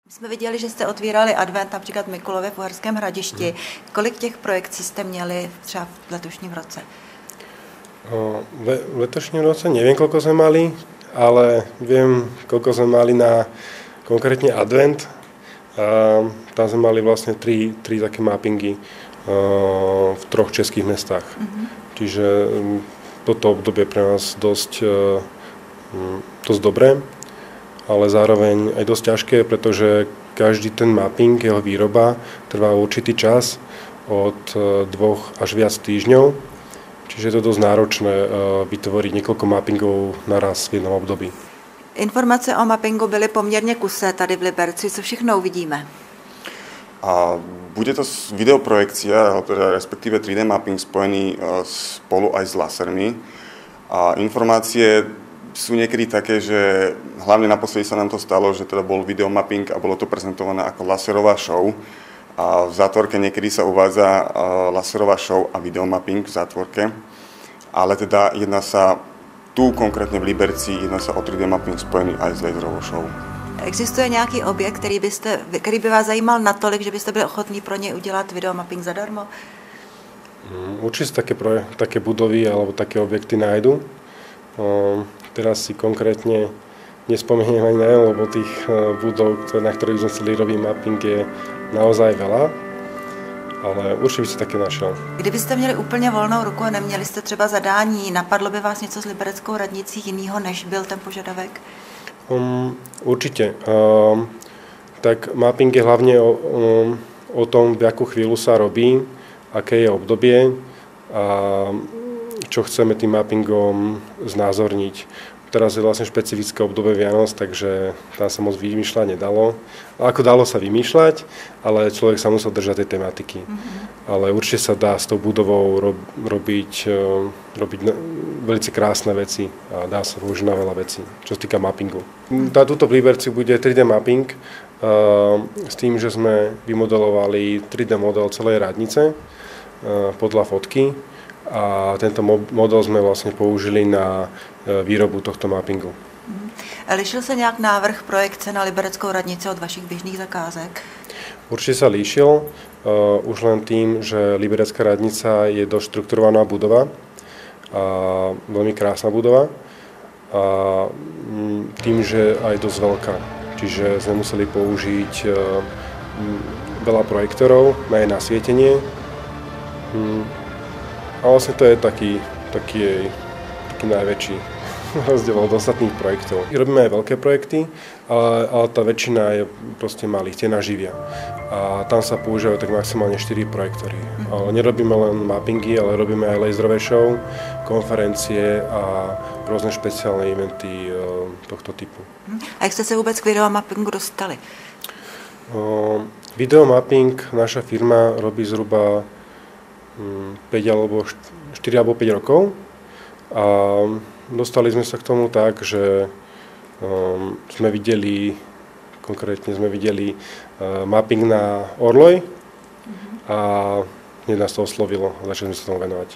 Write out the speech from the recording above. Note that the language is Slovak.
My jsme viděli, že jste otvírali advent například v Mikulově v Uherském Hradišti. Kolik těch projekcí jste měli třeba v letošním roce? V letošním roce neviem, koľko sme mali, ale viem, koľko sme mali na konkrétne advent. Tam sme mali vlastne tri také mappingy v 3 českých mestách. Čiže toto obdobie pre nás dosť dobré, ale zároveň aj dosť ťažké, pretože každý ten mapping, jeho výroba trvá určitý čas od 2 až viac týždňov. Čiže je to dosť náročné vytvoriť niekoľko mappingov naraz v jednom období. Informace o mappingu byly poměrně kusé tady v Liberci. Co všechno uvidíme? Bude to videoprojekcia, teda respektíve 3D mapping spojený spolu aj s lasermi. A informácie sú niekedy také, že hlavne naposledy sa nám to stalo, že teda bol videomapping a bolo to prezentované ako laserová show. A v zátvorke niekedy sa uvádza laserová show a videomapping v zátvorke. Ale teda jedná sa tu konkrétne v Liberci, jedná sa o 3D mapping spojený aj s laserovou show. Existuje nějaký objekt, který by vás zajímal natolik, že byste byli ochotní pro něj udělat videomapping zadarmo? Určite také budovy alebo také objekty nájdu. Teraz si konkrétne nespomeniem ani na lebo tých budov, na ktorých sme chceli robiť mapping, je naozaj veľa, ale určite by sa také našiel. Kdybyste měli úplně volnou ruku a neměli jste třeba zadání, napadlo by vás něco s libereckou radnicí jinýho, než byl ten požadavek? Určite. Tak mapping je hlavne o tom, v akú chvíľu sa robí, aké je obdobie a čo chceme tým mappingom znázorniť. Teraz je vlastne špecifické obdobie Vianoc, takže tam sa moc vymýšľať nedalo. Ako dalo sa vymýšľať, ale človek sa musel držať tej tematiky. Ale určite sa dá s tou budovou robiť veľmi krásne veci a dá sa použiť na veľa vecí, čo sa týka mappingu. Tuto v Liberci bude 3D mapping s tým, že sme vymodelovali 3D model celej radnice podľa fotky a tento model sme vlastne použili na výrobu tohto mappingu. Lišil se nějak návrh projekce na libereckou radnici od vašich běžných zakázek? Určite sa líšil, už len tým, že liberecká radnica je dosť štrukturovaná budova, a veľmi krásna budova a tým, že aj dosť veľká. Čiže sme museli použiť veľa projektorov na jej nasvietenie a vlastne to je taký najväčší rozdiel od ostatných projektov. Robíme aj veľké projekty, ale tá väčšina je proste malých, tie naživia. A tam sa používajú tak maximálne 4 projektory. Ale nerobíme len mappingy, ale robíme aj laserové show, konferencie a rôzne špeciálne eventy tohto typu. A jak ste sa vôbec k videomappingu dostali? Videomapping naša firma robí zhruba 4 alebo 5 rokov. A dostali sme sa k tomu tak, že sme videli mapping na Orloj a hneď nás to oslovilo a začali sme sa tomu venovať.